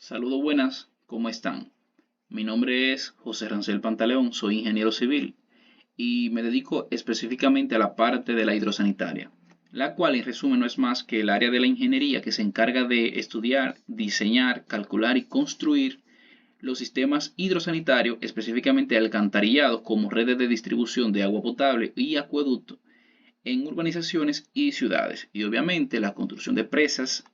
Saludos, buenas, ¿cómo están? Mi nombre es José Rancel Pantaleón, soy ingeniero civil y me dedico específicamente a la parte de la hidrosanitaria, la cual en resumen no es más que el área de la ingeniería que se encarga de estudiar, diseñar, calcular y construir los sistemas hidrosanitarios, específicamente alcantarillados como redes de distribución de agua potable y acueducto en urbanizaciones y ciudades. Y obviamente la construcción de presas,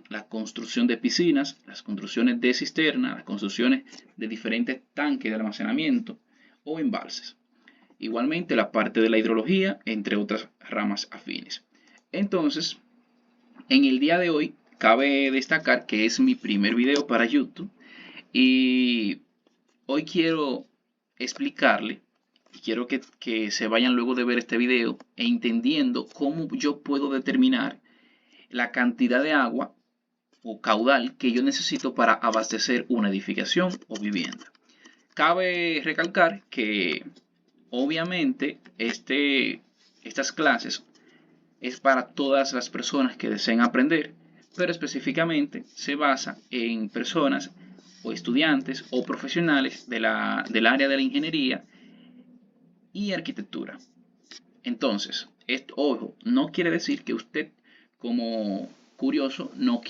la construcción de piscinas, las construcciones de cisternas, las construcciones de diferentes tanques de almacenamiento o embalses. Igualmente la parte de la hidrología, entre otras ramas afines. Entonces, en el día de hoy, cabe destacar que es mi primer video para YouTube y hoy quiero explicarle, quiero que se vayan luego de ver este video e entendiendo cómo yo puedo determinar la cantidad de agua o caudal que yo necesito para abastecer una edificación o vivienda. Cabe recalcar que obviamente estas clases es para todas las personas que deseen aprender, pero específicamente se basa en personas o estudiantes o profesionales del área de la ingeniería y arquitectura. Entonces, ojo, no quiere decir que usted como curioso no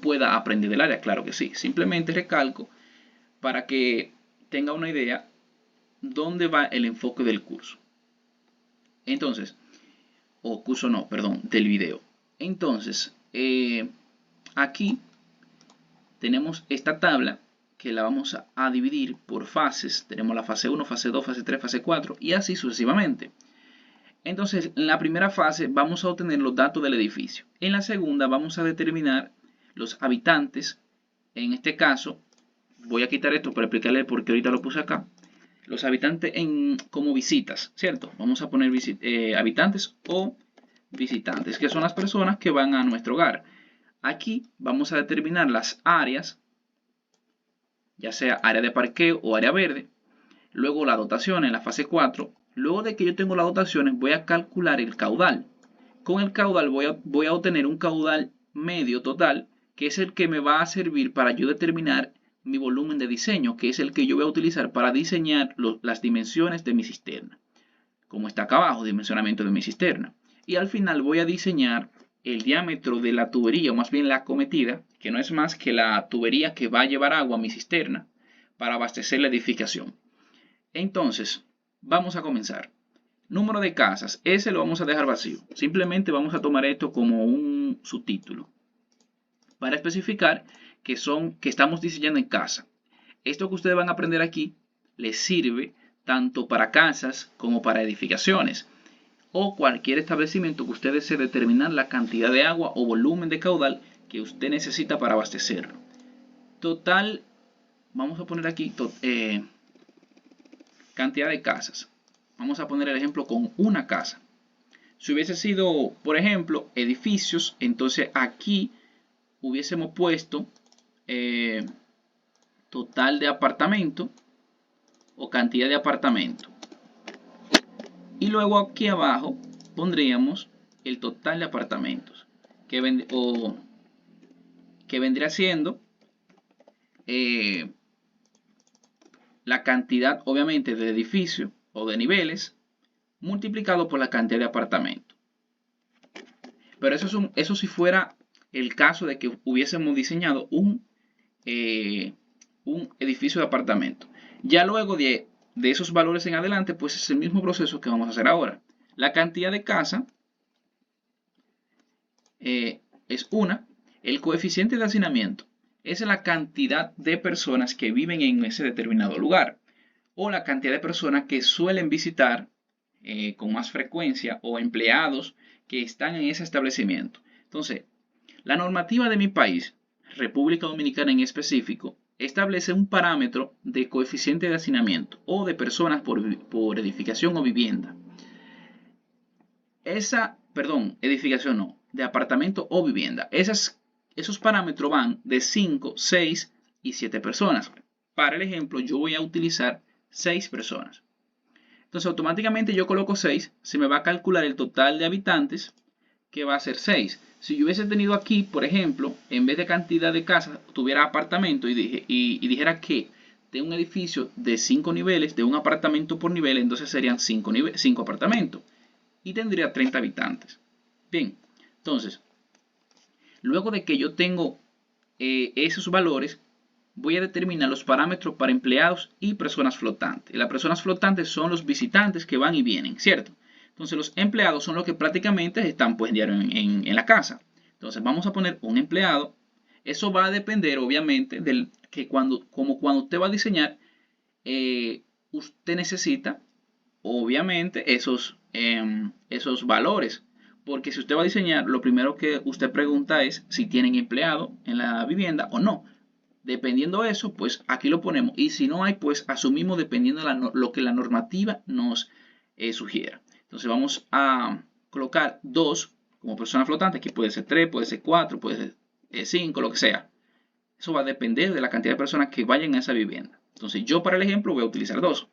pueda aprender del área, claro que sí. Simplemente recalco para que tenga una idea dónde va el enfoque del curso. Entonces, o curso no, perdón, del video. Entonces, aquí tenemos esta tabla que la vamos a dividir por fases. Tenemos la fase 1, fase 2, fase 3, fase 4 y así sucesivamente. Entonces, en la primera fase vamos a obtener los datos del edificio. En la segunda vamos a determinar los habitantes. En este caso, voy a quitar esto para explicarle por qué ahorita lo puse acá. Los habitantes como visitas, ¿cierto? Vamos a poner habitantes o visitantes, que son las personas que van a nuestro hogar. Aquí vamos a determinar las áreas, ya sea área de parqueo o área verde. Luego la dotación en la fase 4. Luego de que yo tengo las dotaciones, voy a calcular el caudal. Con el caudal voy a obtener un caudal medio total, que es el que me va a servir para yo determinar mi volumen de diseño, que es el que yo voy a utilizar para diseñar las dimensiones de mi cisterna. Como está acá abajo, dimensionamiento de mi cisterna. Y al final voy a diseñar el diámetro de la tubería, o más bien la acometida, que no es más que la tubería que va a llevar agua a mi cisterna para abastecer la edificación. Entonces, vamos a comenzar. Número de casas, ese lo vamos a dejar vacío. Simplemente vamos a tomar esto como un subtítulo para especificar que estamos diseñando en casa. Esto que ustedes van a aprender aquí les sirve tanto para casas como para edificaciones o cualquier establecimiento que usted desee determinar la cantidad de agua o volumen de caudal que usted necesita para abastecerlo. Total, vamos a poner aquí cantidad de casas. Vamos a poner el ejemplo con una casa. Si hubiese sido, por ejemplo, edificios, entonces aquí hubiésemos puesto total de apartamento o cantidad de apartamento. Y luego aquí abajo pondríamos el total de apartamentos, que vendría siendo la cantidad, obviamente, de edificio o de niveles multiplicado por la cantidad de apartamentos. Pero eso si fuera el caso de que hubiésemos diseñado un edificio de apartamento. Ya luego de esos valores en adelante, pues es el mismo proceso que vamos a hacer ahora. La cantidad de casa es una. El coeficiente de hacinamiento es la cantidad de personas que viven en ese determinado lugar o la cantidad de personas que suelen visitar con más frecuencia o empleados que están en ese establecimiento. Entonces, la normativa de mi país, República Dominicana en específico, establece un parámetro de coeficiente de hacinamiento o de personas por edificación o vivienda. Edificación no, de apartamento o vivienda. Esos parámetros van de 5, 6 y 7 personas. Para el ejemplo, yo voy a utilizar 6 personas. Entonces, automáticamente yo coloco 6, se me va a calcular el total de habitantes, que va a ser 6. Si yo hubiese tenido aquí, por ejemplo, en vez de cantidad de casas, tuviera apartamento y dijera que de un edificio de 5 niveles, de un apartamento por nivel, entonces serían 5 apartamentos y tendría 30 habitantes. Bien, entonces, luego de que yo tengo esos valores, voy a determinar los parámetros para empleados y personas flotantes. Las personas flotantes son los visitantes que van y vienen, ¿cierto? Entonces los empleados son los que prácticamente están pues diario en la casa. Entonces vamos a poner un empleado. Eso va a depender obviamente del que como cuando usted va a diseñar, usted necesita obviamente esos valores. Porque si usted va a diseñar, lo primero que usted pregunta es si tienen empleado en la vivienda o no. Dependiendo de eso, pues aquí lo ponemos. Y si no hay, pues asumimos dependiendo de lo que la normativa nos sugiera. Entonces vamos a colocar 2 como persona flotante. Aquí puede ser 3, puede ser 4, puede ser 5, lo que sea. Eso va a depender de la cantidad de personas que vayan a esa vivienda. Entonces yo para el ejemplo voy a utilizar 2.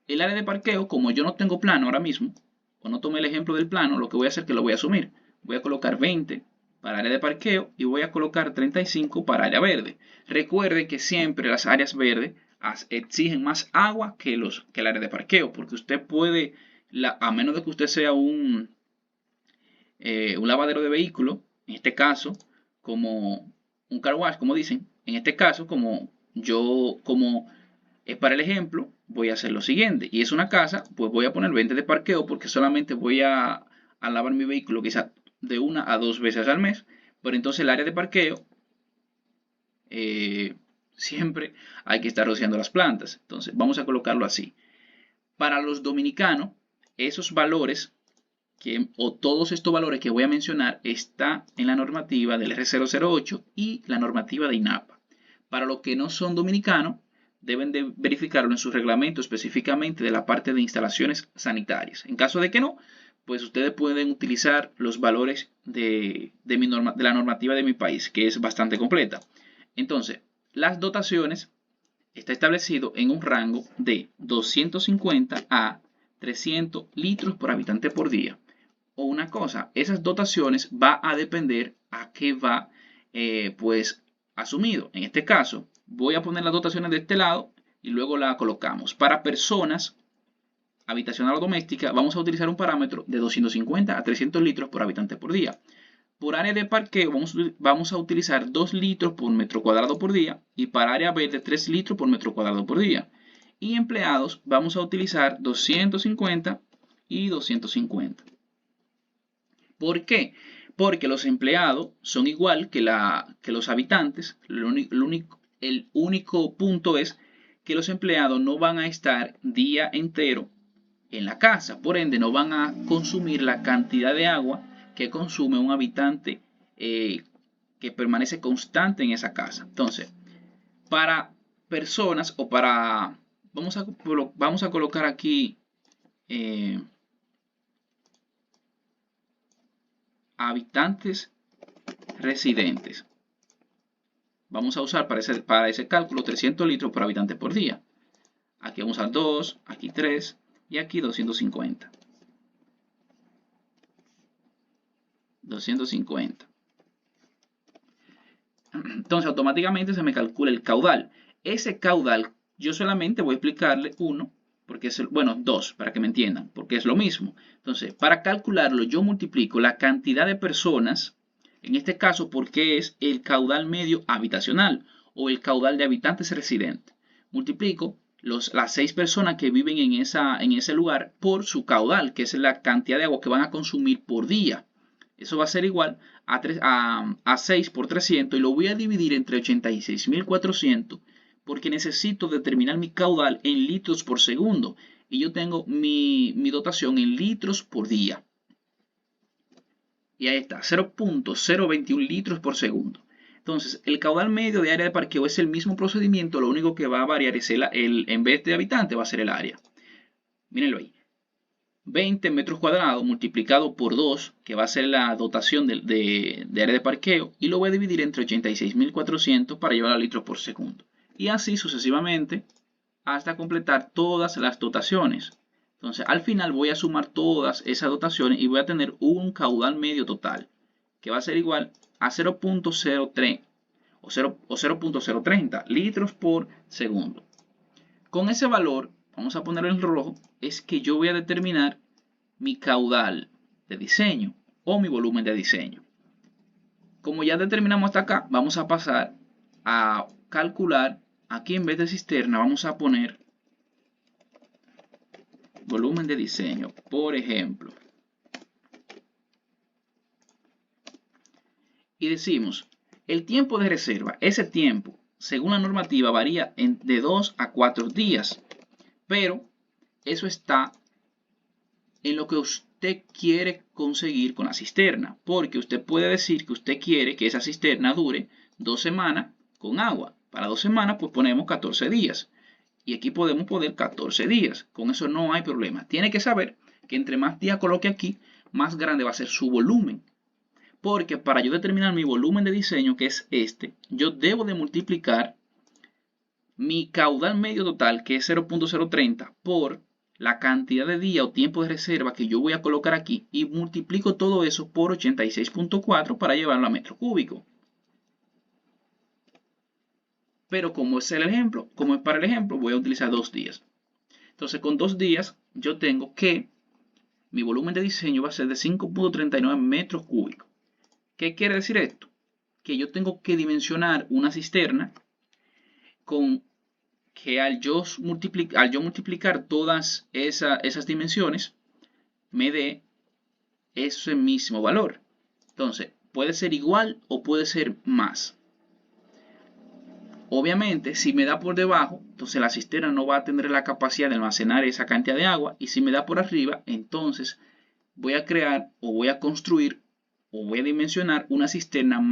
El área de parqueo, como yo no tengo plano ahora mismo, o no tomé el ejemplo del plano, lo que voy a hacer es que lo voy a asumir. Voy a colocar 20 para área de parqueo y voy a colocar 35 para área verde. Recuerde que siempre las áreas verdes exigen más agua que el área de parqueo, porque usted puede, a menos de que usted sea un lavadero de vehículos, en este caso, como un car wash, como dicen, en este caso, como es para el ejemplo, voy a hacer lo siguiente. Y es una casa, pues voy a poner 20 de parqueo porque solamente voy a lavar mi vehículo quizá de 1 a 2 veces al mes. Pero entonces el área de parqueo siempre hay que estar rociando las plantas. Entonces vamos a colocarlo así. Para los dominicanos, esos valores o todos estos valores que voy a mencionar está en la normativa del R008 y la normativa de INAPA. Para los que no son dominicanos, deben de verificarlo en su reglamento específicamente de la parte de instalaciones sanitarias. En caso de que no, pues ustedes pueden utilizar los valores de la normativa de mi país, que es bastante completa. Entonces, las dotaciones está establecido en un rango de 250 a 300 litros por habitante por día. O una cosa, esas dotaciones va a depender a qué va pues asumido. En este caso, voy a poner las dotaciones de este lado y luego la colocamos. Para personas habitacional o doméstica, vamos a utilizar un parámetro de 250 a 300 litros por habitante por día. Por área de parqueo vamos a utilizar 2 litros por metro cuadrado por día y para área verde 3 litros por metro cuadrado por día. Y empleados vamos a utilizar 250 y 250. ¿Por qué? Porque los empleados son igual que los habitantes. El único punto es que los empleados no van a estar día entero en la casa. Por ende, no van a consumir la cantidad de agua que consume un habitante que permanece constante en esa casa. Entonces, para personas o para... Vamos a colocar aquí habitantes residentes. Vamos a usar para ese cálculo 300 litros por habitante por día. Aquí vamos a 2, aquí 3 y aquí 250. 250. Entonces automáticamente se me calcula el caudal. Ese caudal yo solamente voy a explicarle uno, porque es, bueno, 2 para que me entiendan, porque es lo mismo. Entonces, para calcularlo yo multiplico la cantidad de personas, en este caso porque es el caudal medio habitacional o el caudal de habitantes residentes. Multiplico las 6 personas que viven en ese lugar por su caudal, que es la cantidad de agua que van a consumir por día. Eso va a ser igual a 6 por 300 y lo voy a dividir entre 86.400 porque necesito determinar mi caudal en litros por segundo y yo tengo mi dotación en litros por día. Y ahí está, 0.021 litros por segundo. Entonces, el caudal medio de área de parqueo es el mismo procedimiento, lo único que va a variar es en vez de habitante va a ser el área. Mírenlo ahí. 20 metros cuadrados multiplicado por 2, que va a ser la dotación de área de parqueo, y lo voy a dividir entre 86.400 para llevar a litros por segundo. Y así sucesivamente hasta completar todas las dotaciones. Entonces al final voy a sumar todas esas dotaciones y voy a tener un caudal medio total, que va a ser igual a 0.03 o 0.030 litros por segundo. Con ese valor, vamos a ponerlo en rojo, es que yo voy a determinar mi caudal de diseño o mi volumen de diseño. Como ya determinamos hasta acá, vamos a pasar a calcular. Aquí en vez de cisterna vamos a poner volumen de diseño, por ejemplo. Y decimos, el tiempo de reserva, ese tiempo, según la normativa, varía de 2 a 4 días. Pero eso está en lo que usted quiere conseguir con la cisterna. Porque usted puede decir que usted quiere que esa cisterna dure 2 semanas con agua. Para 2 semanas, pues ponemos 14 días. Y aquí podemos poner 14 días. Con eso no hay problema. Tiene que saber que entre más días coloque aquí, más grande va a ser su volumen. Porque para yo determinar mi volumen de diseño, que es este, yo debo de multiplicar mi caudal medio total, que es 0.030, por la cantidad de día o tiempo de reserva que yo voy a colocar aquí y multiplico todo eso por 86.4 para llevarlo a metro cúbico. Pero como es el ejemplo, como es para el ejemplo, voy a utilizar 2 días. Entonces con 2 días yo tengo que mi volumen de diseño va a ser de 5.39 metros cúbicos. ¿Qué quiere decir esto? Que yo tengo que dimensionar una cisterna con que al yo multiplicar todas esas dimensiones me dé ese mismo valor. Entonces, puede ser igual o puede ser más. Obviamente, si me da por debajo, entonces la cisterna no va a tener la capacidad de almacenar esa cantidad de agua. Y si me da por arriba, entonces voy a crear o voy a construir o voy a dimensionar una cisterna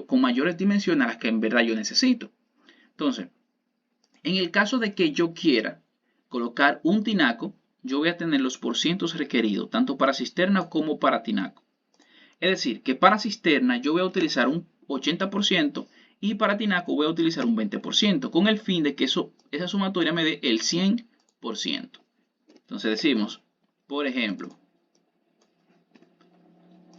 con mayores dimensiones a las que en verdad yo necesito. Entonces, en el caso de que yo quiera colocar un tinaco, yo voy a tener los porcientos requeridos, tanto para cisterna como para tinaco. Es decir, que para cisterna yo voy a utilizar un 80% y para tinaco voy a utilizar un 20%, con el fin de que esa sumatoria me dé el 100%. Entonces decimos, por ejemplo,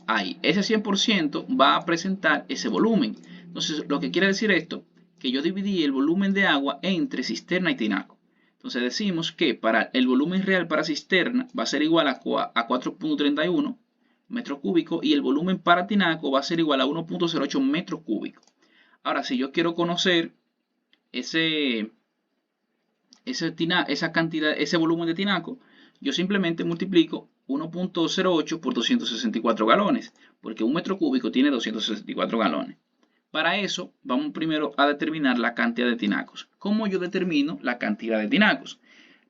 ahí, ese 100% va a presentar ese volumen. Entonces, lo que quiere decir esto, que yo dividí el volumen de agua entre cisterna y tinaco. Entonces decimos que para el volumen real para cisterna va a ser igual a 4.31 metros cúbicos y el volumen para tinaco va a ser igual a 1.08 metros cúbicos. Ahora, si yo quiero conocer esa cantidad, ese volumen de tinaco, yo simplemente multiplico 1.08 por 264 galones, porque un metro cúbico tiene 264 galones. Para eso, vamos primero a determinar la cantidad de tinacos. ¿Cómo yo determino la cantidad de tinacos?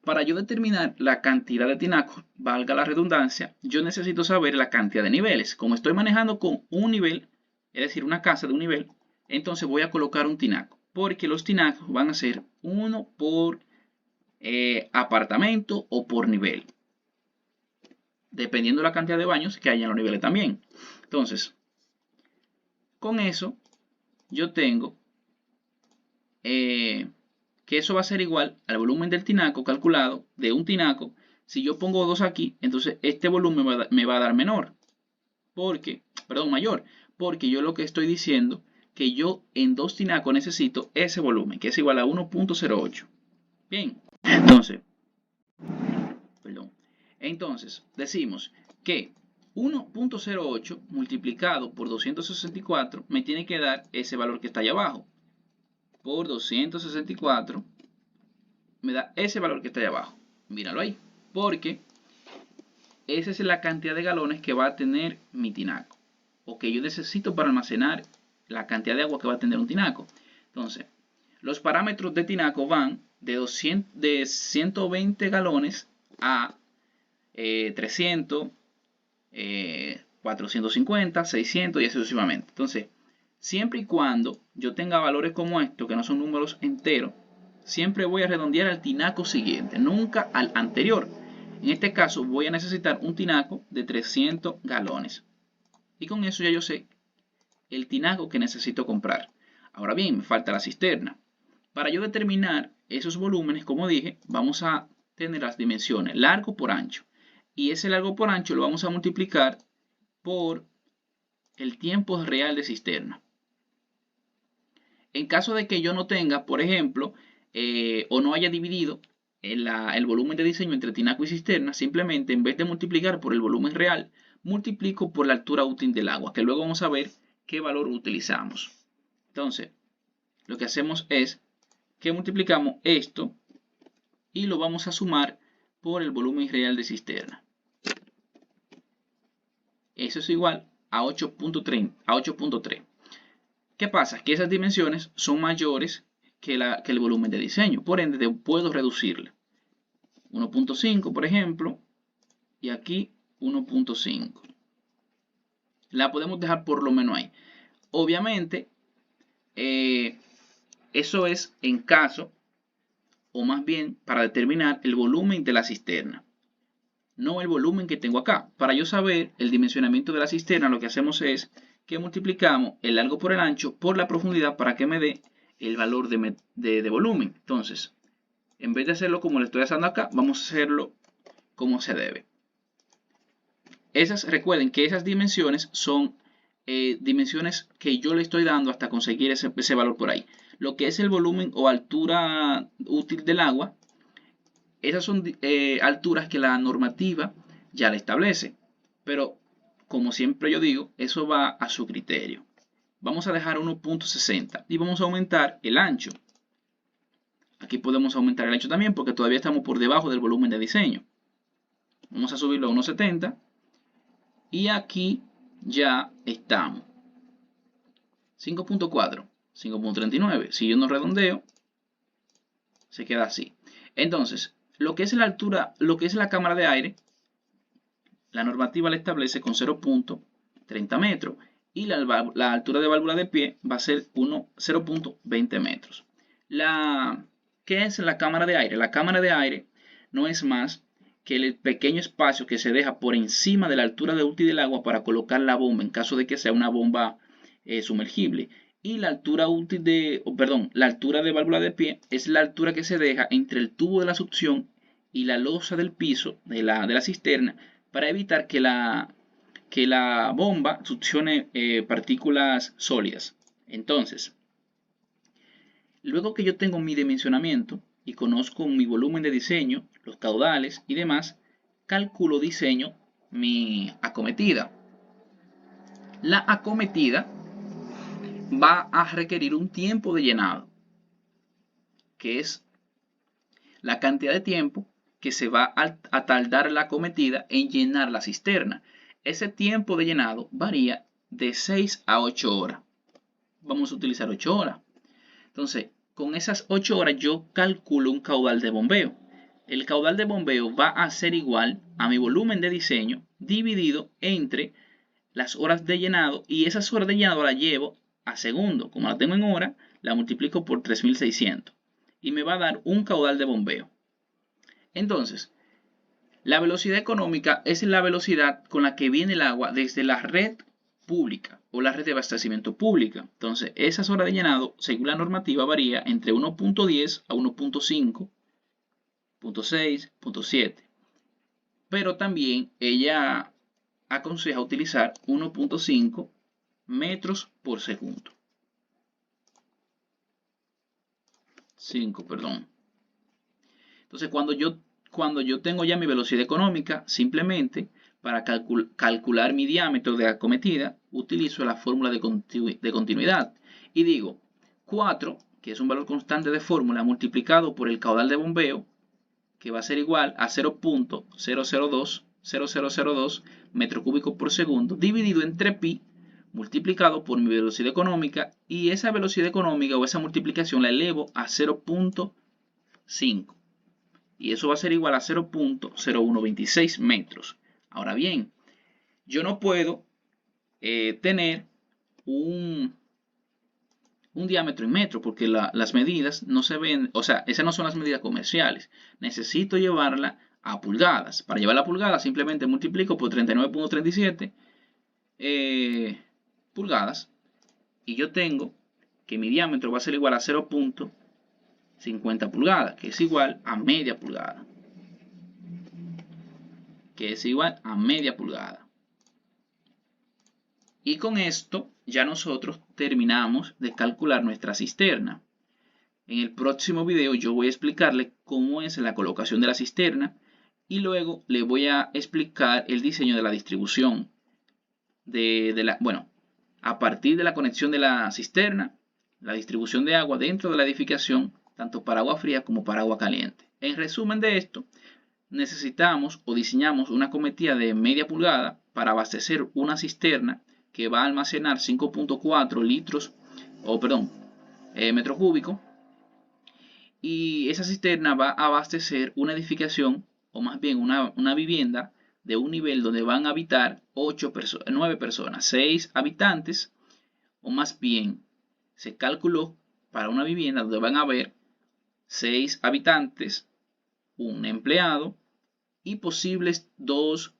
Para yo determinar la cantidad de tinacos, valga la redundancia, yo necesito saber la cantidad de niveles. Como estoy manejando con un nivel, es decir, una casa de un nivel, entonces voy a colocar un tinaco, porque los tinacos van a ser uno por apartamento o por nivel, dependiendo de la cantidad de baños que haya en los niveles también. Entonces, con eso, yo tengo que eso va a ser igual al volumen del tinaco calculado de un tinaco. Si yo pongo 2 aquí, entonces este volumen me va a dar mayor, porque yo lo que estoy diciendo que yo en 2 tinacos necesito ese volumen, que es igual a 1.08. Bien, entonces decimos que 1.08 multiplicado por 264 me tiene que dar ese valor que está allá abajo. Por 264 me da ese valor que está allá abajo. Míralo ahí. Porque esa es la cantidad de galones que va a tener mi tinaco. O que yo necesito para almacenar la cantidad de agua que va a tener un tinaco. Entonces, los parámetros de tinaco van de 120 galones a 300, 450, 600 y así sucesivamente. Entonces, siempre y cuando yo tenga valores como estos, que no son números enteros, siempre voy a redondear al tinaco siguiente, nunca al anterior. En este caso voy a necesitar un tinaco de 300 galones. Y con eso ya yo sé el tinaco que necesito comprar. Ahora bien, me falta la cisterna. Para yo determinar esos volúmenes, como dije, vamos a tener las dimensiones largo por ancho. Y ese largo por ancho lo vamos a multiplicar por el tiempo real de cisterna. En caso de que yo no tenga, por ejemplo, o no haya dividido el volumen de diseño entre tinaco y cisterna, simplemente en vez de multiplicar por el volumen real, multiplico por la altura útil del agua, que luego vamos a ver qué valor utilizamos. Entonces, lo que hacemos es que multiplicamos esto y lo vamos a sumar por el volumen real de cisterna. Eso es igual a 8.3. ¿Qué pasa? Que esas dimensiones son mayores que el volumen de diseño. Por ende, puedo reducirle. 1.5, por ejemplo, y aquí 1.5. La podemos dejar por lo menos ahí. Obviamente, eso es en caso, o más bien para determinar el volumen de la cisterna, no el volumen que tengo acá. Para yo saber el dimensionamiento de la cisterna, lo que hacemos es que multiplicamos el largo por el ancho por la profundidad para que me dé el valor de volumen. Entonces, en vez de hacerlo como le estoy haciendo acá, vamos a hacerlo como se debe. Recuerden que esas dimensiones son dimensiones que yo le estoy dando hasta conseguir ese valor por ahí. Lo que es el volumen o altura útil del agua, esas son alturas que la normativa ya le establece. Pero, como siempre yo digo, eso va a su criterio. Vamos a dejar 1.60 y vamos a aumentar el ancho. Aquí podemos aumentar el ancho también porque todavía estamos por debajo del volumen de diseño. Vamos a subirlo a 1.70 y aquí ya estamos. 5.4, 5.39. Si yo no redondeo, se queda así. Entonces, lo que es la altura, lo que es la cámara de aire, la normativa la establece con 0.30 metros y la altura de válvula de pie va a ser 0.20 metros. ¿Qué es la cámara de aire? La cámara de aire no es más que el pequeño espacio que se deja por encima de la altura de útil del agua para colocar la bomba en caso de que sea una bomba sumergible. Y la altura la altura de válvula de pie es la altura que se deja entre el tubo de la succión y la losa del piso de la cisterna para evitar que la bomba succione partículas sólidas. Entonces, luego que yo tengo mi dimensionamiento y conozco mi volumen de diseño, los caudales y demás, calculo diseño mi acometida. La acometida va a requerir un tiempo de llenado, que es la cantidad de tiempo que se va a tardar la acometida en llenar la cisterna. Ese tiempo de llenado varía de 6 a 8 horas. Vamos a utilizar 8 horas. Entonces, con esas 8 horas yo calculo un caudal de bombeo. El caudal de bombeo va a ser igual a mi volumen de diseño dividido entre las horas de llenado, y esas horas de llenado las llevo a segundo. Como la tengo en hora, la multiplico por 3600 y me va a dar un caudal de bombeo. Entonces, la velocidad económica es la velocidad con la que viene el agua desde la red pública o la red de abastecimiento pública. Entonces, esas horas de llenado, según la normativa, varía entre 1.10 a 1.5, 0.6, 0.7. Pero también ella aconseja utilizar 1.5 metros por segundo. 5, perdón. Entonces, cuando yo tengo ya mi velocidad económica, simplemente para calcular mi diámetro de acometida, utilizo la fórmula de continuidad. Y digo 4, que es un valor constante de fórmula, multiplicado por el caudal de bombeo, que va a ser igual a 0.0002 metros cúbicos por segundo, dividido entre pi, multiplicado por mi velocidad económica, y esa velocidad económica o esa multiplicación la elevo a 0.5. Y eso va a ser igual a 0.0126 metros. Ahora bien, yo no puedo tener un diámetro en metros porque las medidas no se ven, o sea, esas no son las medidas comerciales. Necesito llevarla a pulgadas. Para llevarla a pulgadas simplemente multiplico por 39.37 pulgadas y yo tengo que mi diámetro va a ser igual a 0.50 pulgadas, que es igual a media pulgada. Y con esto ya nosotros terminamos de calcular nuestra cisterna. En el próximo video yo voy a explicarle cómo es la colocación de la cisterna y luego le voy a explicar el diseño de la distribución a partir de la conexión de la cisterna, la distribución de agua dentro de la edificación, tanto para agua fría como para agua caliente. En resumen de esto, necesitamos o diseñamos una cometida de media pulgada para abastecer una cisterna que va a almacenar 5.4 metros cúbicos, y esa cisterna va a abastecer una edificación o más bien una vivienda de un nivel donde van a habitar 9 personas, 6 habitantes, o más bien se calculó para una vivienda donde van a haber 6 habitantes, un empleado y posibles 2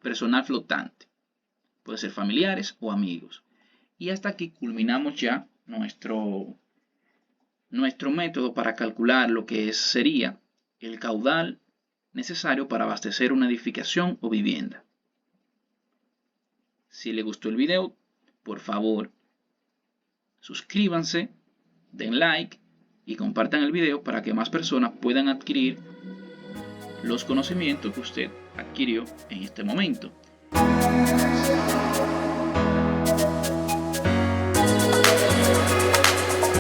personal flotante. Puede ser familiares o amigos. Y hasta aquí culminamos ya nuestro método para calcular lo que sería el caudal necesario para abastecer una edificación o vivienda. Si les gustó el video, por favor, suscríbanse, den like y compartan el video para que más personas puedan adquirir los conocimientos que usted adquirió en este momento.